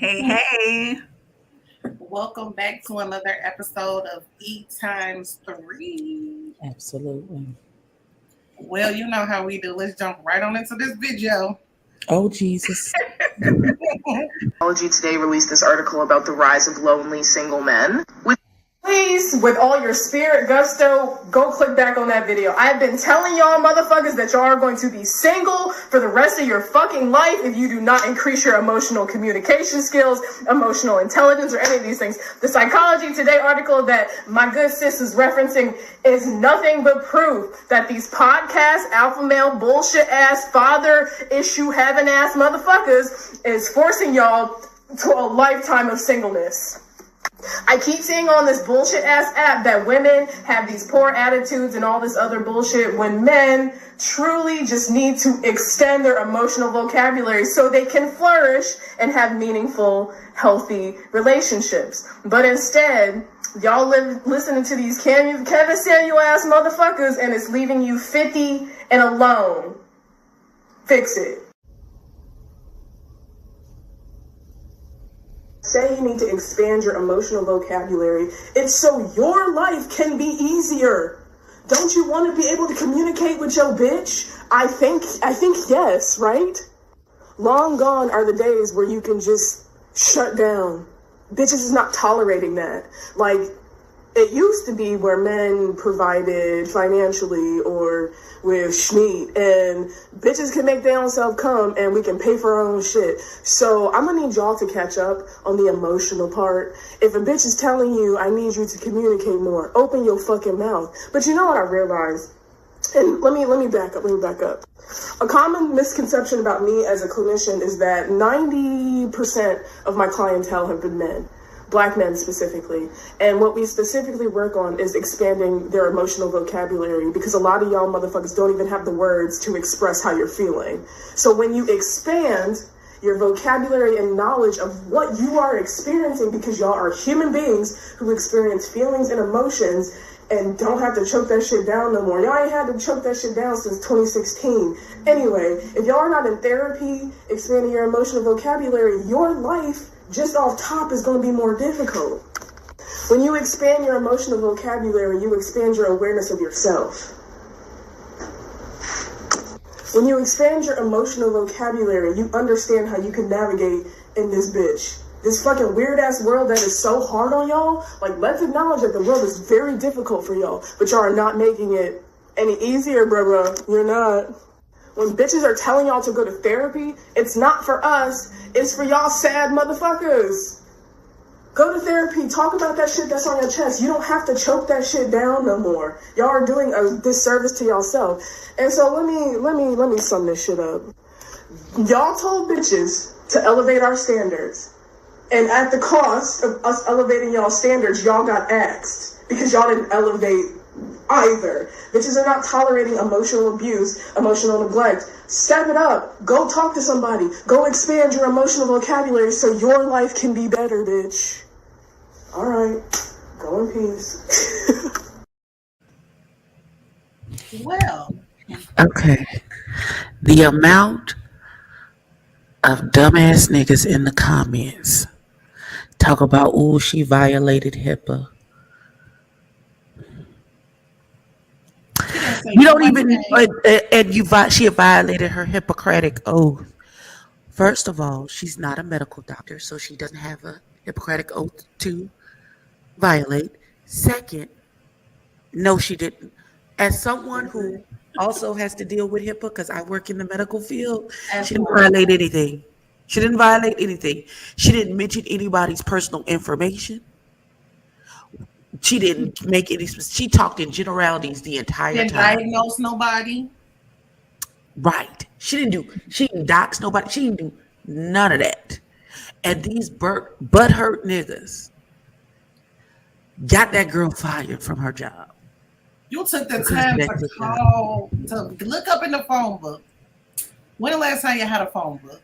Hey, hey. Welcome back to another episode of E3. Absolutely. Well, you know how we do. Let's jump right on into this video. Oh, Jesus. Technology Today released this article about the rise of lonely single men. Please, with all your spirit gusto, go click back on that video. I've been telling y'all motherfuckers that y'all are going to be single for the rest of your fucking life if you do not increase your emotional communication skills, emotional intelligence, or any of these things. The Psychology Today article that my good sis is referencing is nothing but proof that these podcast alpha male bullshit ass father issue having ass motherfuckers is forcing y'all to a lifetime of singleness. I keep seeing on this bullshit ass app that women have these poor attitudes and all this other bullshit when men truly just need to extend their emotional vocabulary so they can flourish and have meaningful, healthy relationships. But instead, y'all listening to these Kevin Samuel ass motherfuckers and it's leaving you 50 and alone. Fix it. Say you need to expand your emotional vocabulary. It's so your life can be easier. Don't you want to be able to communicate with your bitch? I think yes, right? Long gone are the days where you can just shut down. Bitches is not tolerating that. Like, it used to be where men provided financially or with schmeat, and bitches can make their own self come and we can pay for our own shit. So I'm gonna need y'all to catch up on the emotional part. If a bitch is telling you, I need you to communicate more, open your fucking mouth. But you know what I realized? And let me back up. A common misconception about me as a clinician is that 90% of my clientele have been men. Black men specifically. And what we specifically work on is expanding their emotional vocabulary because a lot of y'all motherfuckers don't even have the words to express how you're feeling. So when you expand your vocabulary and knowledge of what you are experiencing, because y'all are human beings who experience feelings and emotions and don't have to choke that shit down no more. Y'all ain't had to choke that shit down since 2016. Anyway, if y'all are not in therapy, expanding your emotional vocabulary, your life just off top is going to be more difficult. When you expand your emotional vocabulary, you expand your awareness of yourself. When you expand your emotional vocabulary, you understand how you can navigate in this bitch. This fucking weird ass world that is so hard on y'all. Like, let's acknowledge that the world is very difficult for y'all, but y'all are not making it any easier, bruh. You're not. When bitches are telling y'all to go to therapy, it's not for us, it's for y'all sad motherfuckers. Go to therapy, talk about that shit that's on your chest. You don't have to choke that shit down no more. Y'all are doing a disservice to yourself. And so let me sum this shit up. Y'all told bitches to elevate our standards. And at the cost of us elevating y'all standards, y'all got axed because y'all didn't elevate either. Bitches are not tolerating emotional abuse, emotional neglect. Step it up. Go talk to somebody. Go expand your emotional vocabulary so your life can be better, bitch. All right. Go in peace. Well, Okay. The amount of dumbass niggas in the comments talk about, oh, she violated HIPAA. You don't even, she violated her Hippocratic oath. First of all, she's not a medical doctor, so she doesn't have a Hippocratic oath to violate. Second, no, she didn't. As someone who also has to deal with HIPAA, because I work in the medical field, she didn't violate anything. She didn't violate anything. She didn't mention anybody's personal information. She didn't make any. She talked in generalities the entire time. Didn't diagnose nobody. Right. She didn't dox nobody. She didn't do none of that. And these butthurt niggas got that girl fired from her job. You took the time to call, to look up in the phone book. When the last time you had a phone book?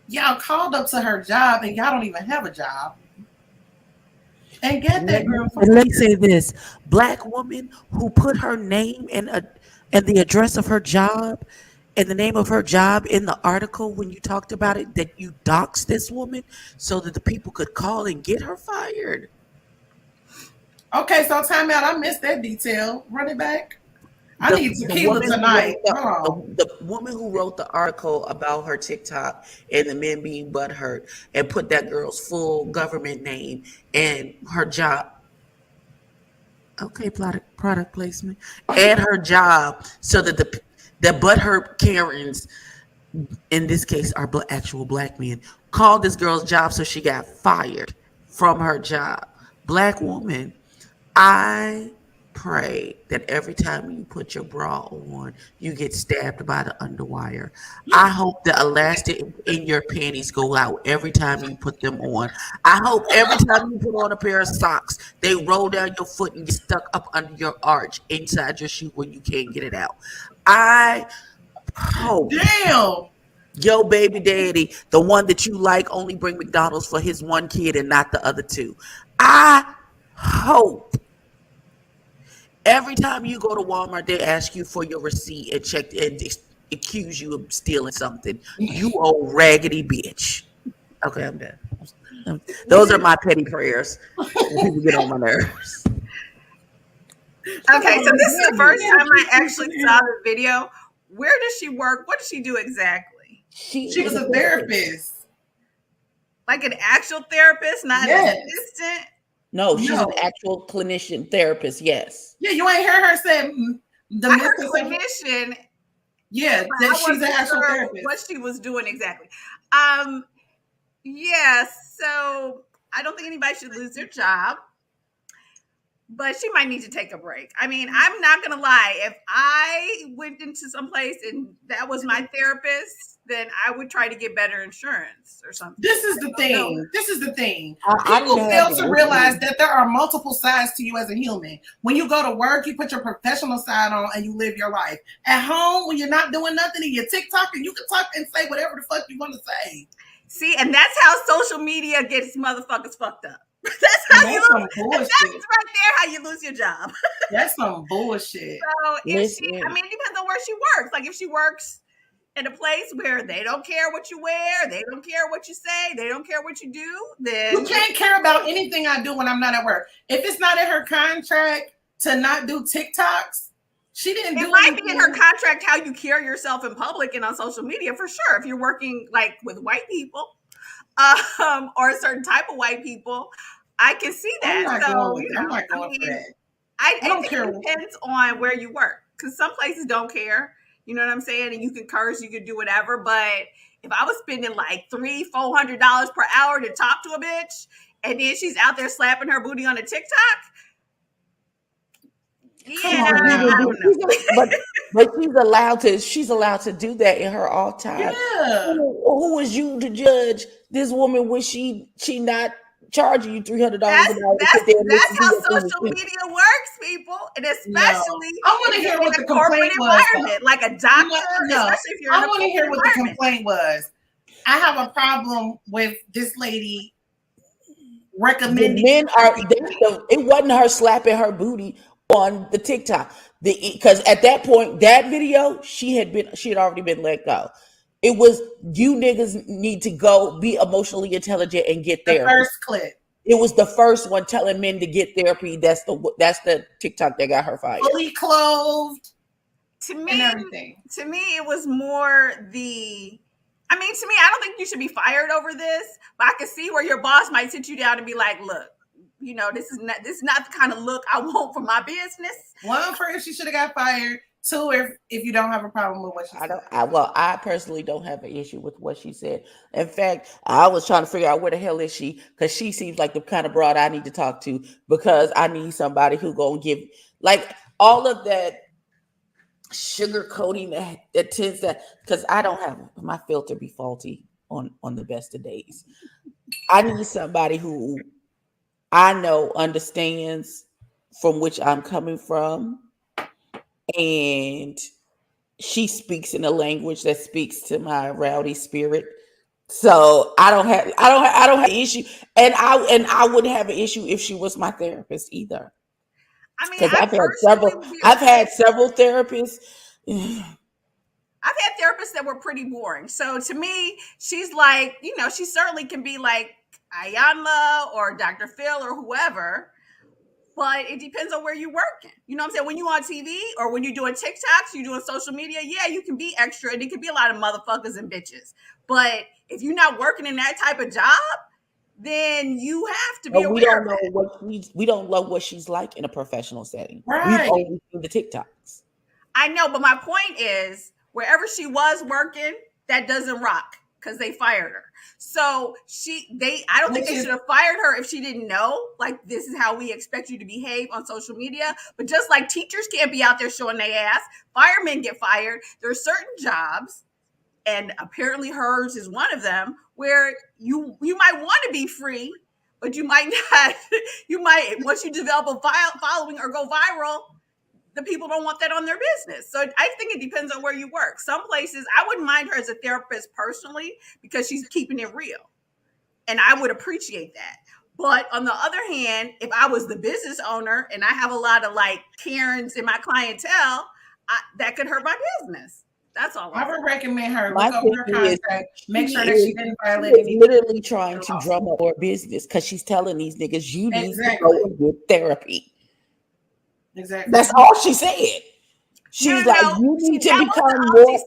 Y'all called up to her job and y'all don't even have a job. And get that girl fired. And let's say this. Black woman who put her name and the address of her job and the name of her job in the article when you talked about it, that you doxed this woman so that the people could call and get her fired. Okay, so time out. I missed that detail. Run it back. I need tequila tonight. The woman who wrote the article about her TikTok and the men being butthurt and put that girl's full government name and her job. Okay, product placement and her job, so that the butthurt Karens, in this case, are actual black men, called this girl's job, so she got fired from her job. Black woman, I pray that every time you put your bra on, you get stabbed by the underwire. I hope the elastic in your panties go out every time you put them on. I hope every time you put on a pair of socks, they roll down your foot and get stuck up under your arch inside your shoe where you can't get it out. I hope. Damn. Yo, baby daddy, the one that you like, only bring McDonald's for his one kid and not the other two. I hope every time you go to Walmart, they ask you for your receipt and check and accuse you of stealing something. You old raggedy bitch. Okay, I'm done. Those are my petty prayers. People get on my nerves. Okay, so this is the first time I actually saw the video. Where does she work? What does she do exactly? She was a therapist. Like an actual therapist, not an assistant? No, she's an actual clinician therapist, yes. Yeah, you ain't heard her say the clinician. Yeah, that she's an actual therapist. What she was doing exactly. Yeah, so I don't think anybody should lose their job, but she might need to take a break. I mean, I'm not going to lie. If I went into some place and that was my therapist, then I would try to get better insurance or something. This is the thing. People fail to realize that there are multiple sides to you as a human. When you go to work, you put your professional side on and you live your life. At home, when you're not doing nothing and you're TikToking, you can talk and say whatever the fuck you want to say. See, and that's how social media gets motherfuckers fucked up. That's how you lose. That's right there how you lose your job. That's some bullshit. So if she, I mean, it depends on where she works. Like if she works in a place where they don't care what you wear, they don't care what you say, they don't care what you do, then you can't care about anything I do when I'm not at work. If it's not in her contract to not do TikToks, she didn't do it. It might be in her contract how you carry yourself in public and on social media for sure. If you're working like with white people, or a certain type of white people, I can see that. I'm not going for that. I don't care. It depends on where you work, because some places don't care. You know what I'm saying? And you can curse, you can do whatever. But if I was spending like $300-400 per hour to talk to a bitch, and then she's out there slapping her booty on a TikTok, but she's allowed to do that in her off time. Yeah. Who is you to judge this woman when she not charging you $300? That's how social media works, people, and especially I want to hear what the complaint was. Like a doctor, especially if you're I want to hear what the complaint was. I have a problem with this lady recommending. It wasn't her slapping her booty on the TikTok, because at that point, that video, she had already been let go. It was, you niggas need to go be emotionally intelligent and get therapy. The first clip. It was the first one telling men to get therapy. That's the TikTok that got her fired. Fully clothed. To me, it was more the. I mean, to me, I don't think you should be fired over this, but I can see where your boss might sit you down and be like, "Look, you know, this is not the kind of look I want for my business." One, for if she should have got fired. Two, if you don't have a problem with what she said. I personally don't have an issue with what she said. In fact, I was trying to figure out where the hell is she, because she seems like the kind of broad I need to talk to, because I need somebody who gonna give, like, all of that sugar coating that tends to, because I don't have my filter be faulty on the best of days. I need somebody who I know understands from which I'm coming from, and she speaks in a language that speaks to my rowdy spirit. So I don't have an issue, and I wouldn't have an issue if she was my therapist either. I mean, because I've had several therapists. I've had therapists that were pretty boring. So to me, she's like, she certainly can be like Ayanla or Dr. Phil or whoever, but it depends on where you're working. You know what I'm saying? When you're on TV or when you're doing TikToks, you're doing social media, yeah, you can be extra and it can be a lot of motherfuckers and bitches. But if you're not working in that type of job, then you have to be aware. We don't know what she's like in a professional setting. Right. We've only seen the TikToks. I know, but my point is, wherever she was working, that doesn't rock because they fired her. So I don't think they should have fired her if she didn't know, like, this is how we expect you to behave on social media. But just like teachers can't be out there showing their ass, firemen get fired. There are certain jobs, and apparently hers is one of them, where you might want to be free, but you might not. You might, once you develop a following or go viral, the people don't want that on their business. So I think it depends on where you work. Some places, I wouldn't mind her as a therapist personally because she's keeping it real. And I would appreciate that. But on the other hand, if I was the business owner and I have a lot of like Karens in my clientele, that could hurt my business. That's all. I would recommend her My look over her thing contract, is, make she sure that she is- didn't she violate is any. literally trying to drum up more business because she's telling these niggas, you need to go and get therapy. Exactly. That's all she said. She's No, like, you need to that become wasn't all more.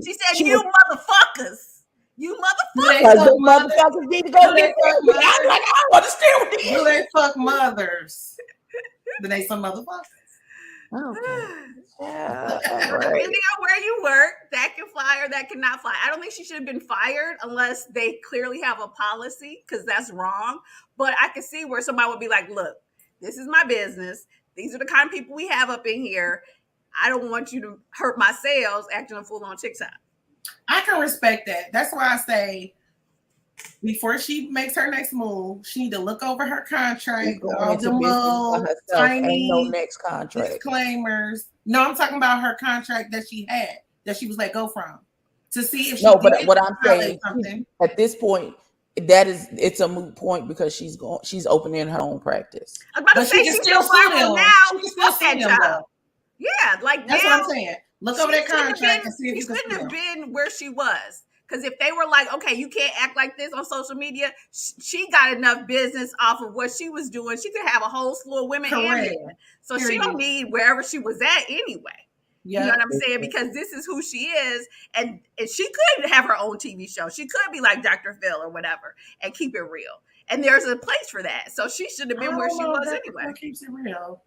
She said, she you was- motherfuckers. You motherfuckers. Because the motherfuckers need to go Do they get fuck therapy. I'm like, I don't understand what this Do is. they fuck mothers? Do they some motherfuckers? Okay. Yeah, Depending on where you work, that can fly or that cannot fly. I don't think she should have been fired unless they clearly have a policy, because that's wrong. But I can see where somebody would be like, look, this is my business. These are the kind of people we have up in here. I don't want you to hurt my sales acting a fool on TikTok. I can respect that. That's why I say before she makes her next move, she need to look over her contract, all them little tiny no next contract disclaimers. No, I'm talking about her contract that she had, that she was let go from, to see if she no. But did what I'm violate saying something. at this point, it's a moot point because she's opening her own practice. I was about to But say she can she's still still sue viral them. now. She can still Fuck sue that them, job. though. Yeah, like That's now, what I'm saying. Look over that contract and see if you can shouldn't sue have them. been where she was. Because if they were like, okay, you can't act like this on social media, she got enough business off of what she was doing. She could have a whole slew of women Correct. and men. So she Period. don't need wherever she was at anyway. Yeah. You know what I'm saying? Because this is who she is. And she could have her own TV show. She could be like Dr. Phil or whatever and keep it real. And there's a place for that. So she should have been where she was anyway. Phil keeps it real.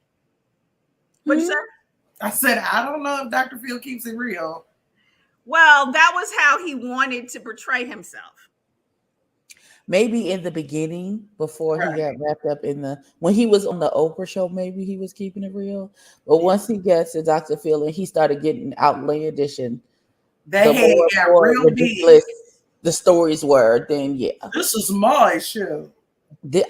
What'd you say? I said, I don't know if Dr. Phil keeps it real. Well, that was how he wanted to portray himself. Maybe in the beginning, before he got wrapped up when he was on the Oprah show, maybe he was keeping it real. But once he gets to Dr. Phil and he started getting outlandish and That head got real ridiculous big. the stories were, then yeah. This is my show. It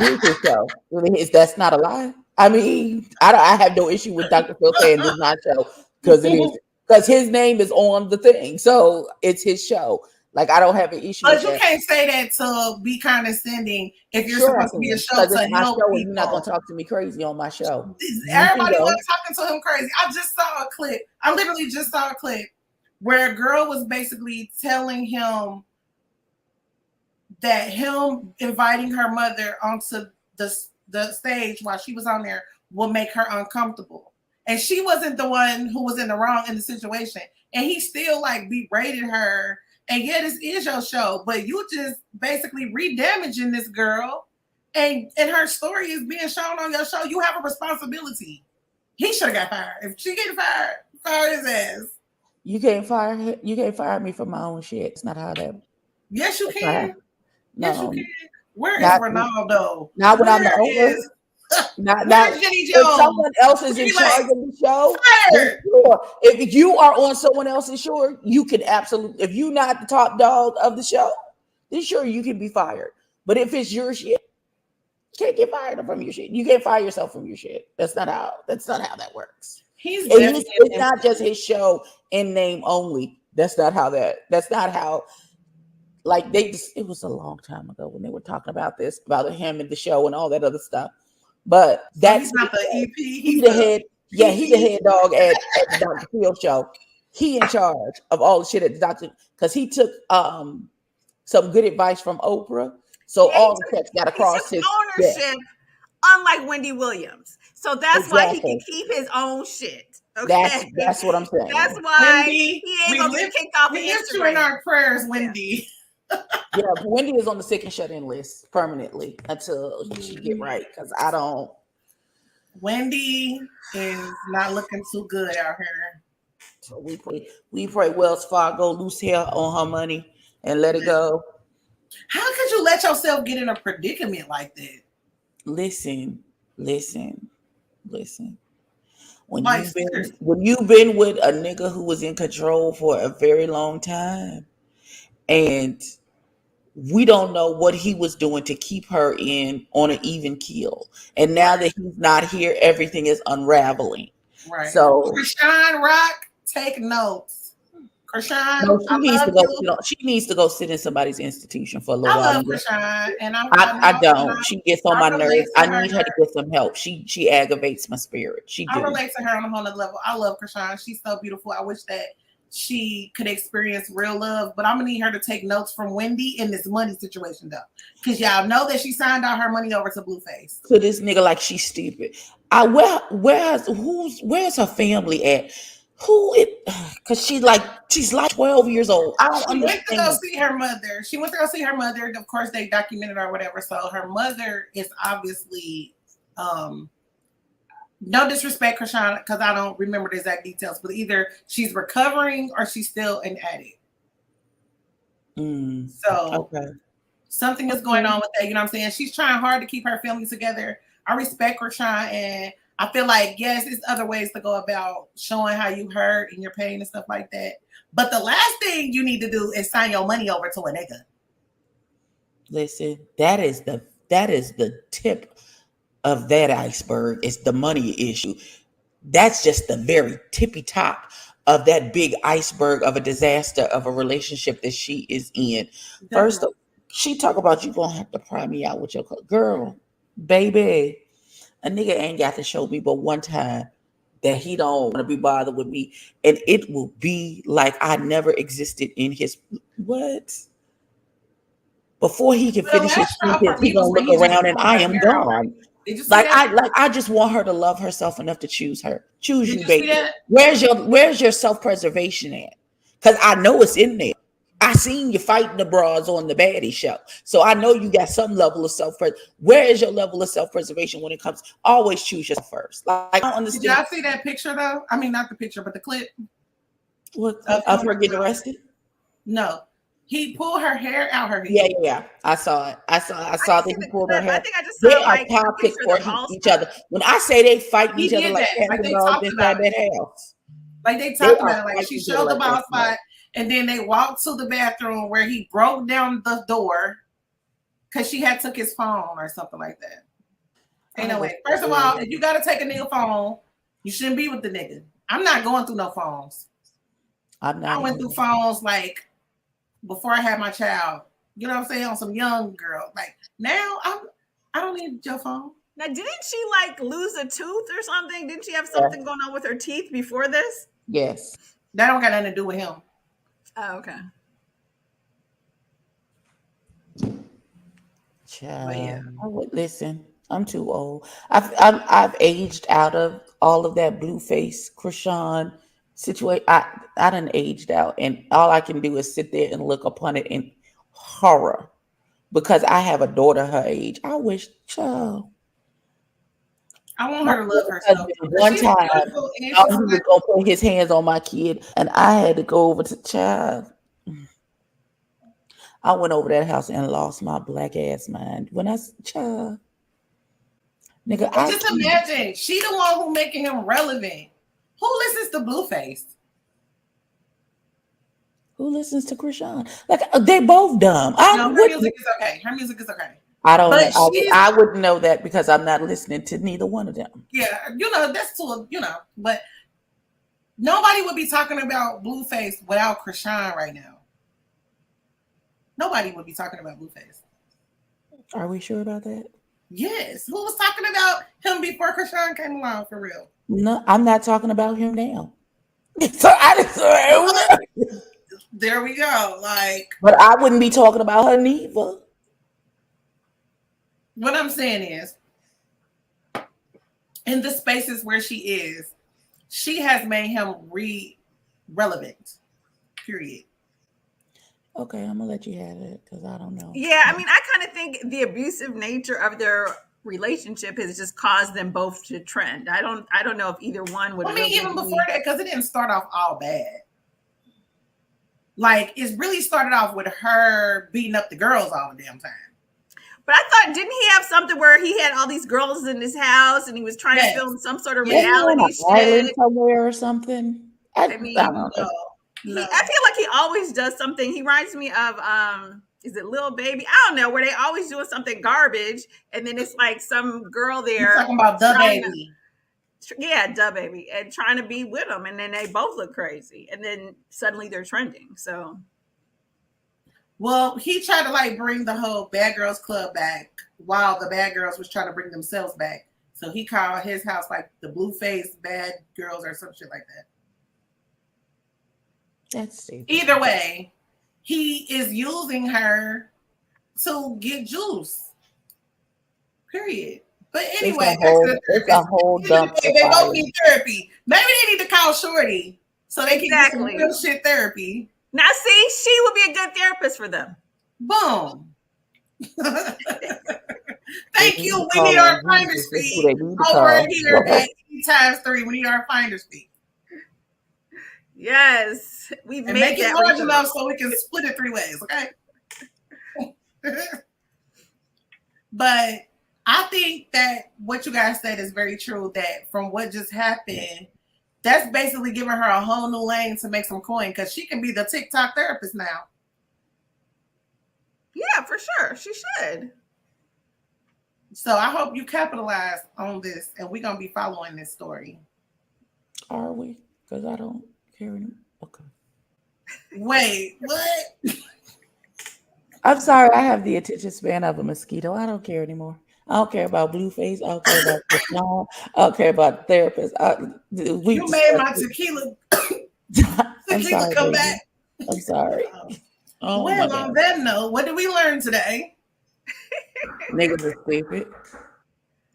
is his show. Really is. That's not a lie. I mean, I have no issue with Dr. Phil saying this is my show because it is. Because his name is on the thing. So it's his show. Like, I don't have an issue But with you that. can't say that to be condescending if you're supposed to be a show to it's my help show people. and you're not going to talk to me crazy on my show. Everybody was talking to him crazy. I just saw a clip. I literally just saw a clip where a girl was basically telling him that him inviting her mother onto the stage while she was on there will make her uncomfortable. And she wasn't the one who was in the wrong in the situation. And he still like berated her. And yeah, this is your show, but you just basically re-damaging this girl. And her story is being shown on your show. You have a responsibility. He should have got fired. If she get fired, fire his ass. You can't fire me for my own shit. It's not how that. Yes, you can. No. Yes, you can. Where is Ronaldo? Not when I'm the owner. Not if someone else is in charge of the show. Sure. If you are on someone else's show, you can absolutely. If you're not the top dog of the show, then sure you can be fired. But if it's your shit, you can't get fired from your shit. You can't fire yourself from your shit. That's not how that works. It's not just his show in name only. That's not how. Like it was a long time ago when they were talking about this, about him and the show and all that other stuff. But that's he's not the EP. He's the head. Yeah, he's the head dog at the Dr. Phil show. he in charge of all the shit at the doctor because he took some good advice from Oprah. So Yeah, all the checks got he took across his desk. ownership, unlike Wendy Williams. So that's why he can Exactly. keep his own shit. That's Okay, that's what I'm that's saying. why Wendy, he ain't gonna get kicked off of we lift you in Instagram. our prayers, Yeah. Wendy. Yeah, Wendy is on the sick and shut in list permanently until she get right. Because I don't. Wendy is not looking too good out here. So we pray Wells Fargo loose hair on her money and let it go. How could you let yourself get in a predicament like that? Listen. When Like, you've been with a nigga who was in control for a very long time, and we don't know what he was doing to keep her in on an even keel. And now that he's not here, everything is unraveling. right. So Krishan Rock, take notes. Krishan, no, she I needs love to go. you. You know, she needs to go sit in somebody's institution for a little I while. love Krishan, and I don't. She gets on my nerves. relate to I need her to get some help. She aggravates my spirit. I relate to her on a whole nother level. I love Krishan. She's so beautiful. I wish that she could experience real love, but I'm gonna need her to take notes from Wendy in this money situation though, because y'all know that she signed out her money over to Blueface. To this nigga like she's stupid. Where's her family at? Who it? Because she's like 12 years old. I don't understand. Went to go see her mother. She went to go see her mother. Of course, they documented her or whatever. So her mother is obviously, no disrespect, Krishan, because I don't remember the exact details, but either she's recovering or she's still an addict. So something is going on with that. You know what I'm saying? She's trying hard to keep her family together. I respect Krishan, and I feel like, yes, there's other ways to go about showing how you hurt and your pain and stuff like that. But the last thing you need to do is sign your money over to a nigga. Listen, that is the tip of that iceberg. Is the money issue. That's just the very tippy top of that big iceberg of a disaster of a relationship that she is in. Definitely. First, she talk about you gonna have to pry me out with your girl, baby. A nigga ain't got to show me but one time that he don't want to be bothered with me, and it will be like I never existed in his what. Before he can finish his sentence, he gonna look around and I am gone. I just want her to love herself enough to choose her. Choose you, baby. Where's your self-preservation at? Because I know it's in there. I seen you fighting the bras on the baddie show. So I know you got some level of self-preservation. Where is your level of self-preservation when it comes? Always choose yourself first. Like, I don't understand. Did y'all see that picture though? I mean, not the picture, but the clip. What of her getting arrested? No. He pulled her hair out her head. Yeah. I saw it. I saw that he pulled her hair. I think I just saw they are toxic for each other. When I say they fight each other like they talked about that house. Like they talked about it. Like she showed the ball spot, and then they walked to the bathroom where he broke down the door because she had took his phone or something like that. Ain't no way. First of all, if you gotta take a nigga phone, you shouldn't be with the nigga. I'm not going through no phones. I went through phones like before I had my child. You know what I'm saying? On some young girl. Like now I don't need your phone. Now, didn't she like lose a tooth or something? Didn't she have something going on with her teeth before this? Yes. That don't got nothing to do with him. Oh, okay. Child, yeah. Listen, I'm too old. I've aged out of all of that Blueface Krishan situation. I done aged out, and all I can do is sit there and look upon it in horror because I have a daughter her age. I wish, child. I want her to love herself. One time, he was gonna put his hands on my kid, and I had to go over to child. I went over that house and lost my black ass mind. When I child, nigga, just imagine she the one who making him relevant. Who listens to Blueface? Who listens to Krishan? Like they both dumb. Her music is okay. Her music is okay. I don't know. I wouldn't know that because I'm not listening to neither one of them. Yeah, that's too, but nobody would be talking about Blueface without Krishan right now. Nobody would be talking about Blueface. Are we sure about that? Yes. Who was talking about him before Krishan came along for real? No, I'm not talking about him now. So I just, There we go. Like, but I wouldn't be talking about her neither. what I'm saying is, in the spaces where she has made him relevant. Period. Okay, I'm gonna let you have it because I don't know. Yeah, I mean, I kind of think the abusive nature of their relationship has just caused them both to trend. I don't know if either one would. I mean, even before that, because it didn't start off all bad. Like, it's really started off with her beating up the girls all the damn time. But I thought, didn't he have something where he had all these girls in his house and he was trying to film some sort of reality shit somewhere or something? I mean, I don't know. No. I feel like he always does something. He reminds me of is it Lil Baby? I don't know, where they always doing something garbage, and then it's like some girl there. You're talking about the baby. Yeah, Da Baby, and trying to be with them, and then they both look crazy, and then suddenly they're trending. So, well, he tried to like bring the whole Bad Girls Club back while the bad girls was trying to bring themselves back. So he called his house like the Blueface Bad Girls or some shit like that. That's stupid. Either way, he is using her to get juice. Period. But anyway, it's a whole dump. They both need therapy. Maybe they need to call Shorty so they can get some real shit therapy. Now, see, she would be a good therapist for them. Boom. Thank you. We need our finder's fee over here at E3. We need our finder's fee. Yes, we've made make that it large enough so we can split it 3 ways. Okay. But I think that what you guys said is very true, that from what just happened, that's basically giving her a whole new lane to make some coin, because she can be the TikTok therapist now. Yeah, for sure. She should. So I hope you capitalize on this, and we're going to be following this story. Are we? Because I don't care anymore. Okay. Wait, what? I'm sorry. I have the attention span of a mosquito. I don't care anymore. I don't care about Blueface. I don't care about Krishan. I don't care about therapists. You made my tequila sorry, come baby. back. I'm sorry. Oh, well, on that note, what did we learn today? Niggas are stupid.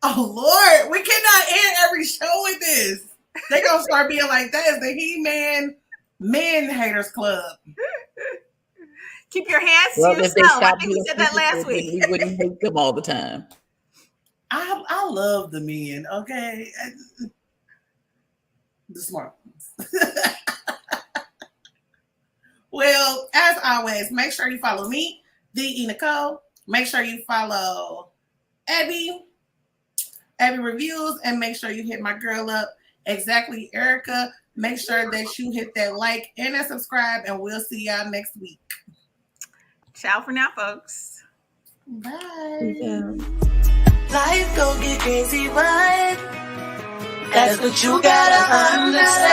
Oh, Lord. We cannot end every show with this. They're going to start being like, that is the He-Man Men Haters Club. Keep your hands to yourself. I think we said that last week. We wouldn't hate them all the time. I love the men, okay? The smart ones. Well, as always, make sure you follow me, D.E. Nicole. Make sure you follow EbbieReviews, and make sure you hit my girl up, ExactlyErika. Make sure that you hit that like and that subscribe, and we'll see y'all next week. Ciao for now, folks. Bye. Yeah. Life go get crazy, but that's what you gotta understand.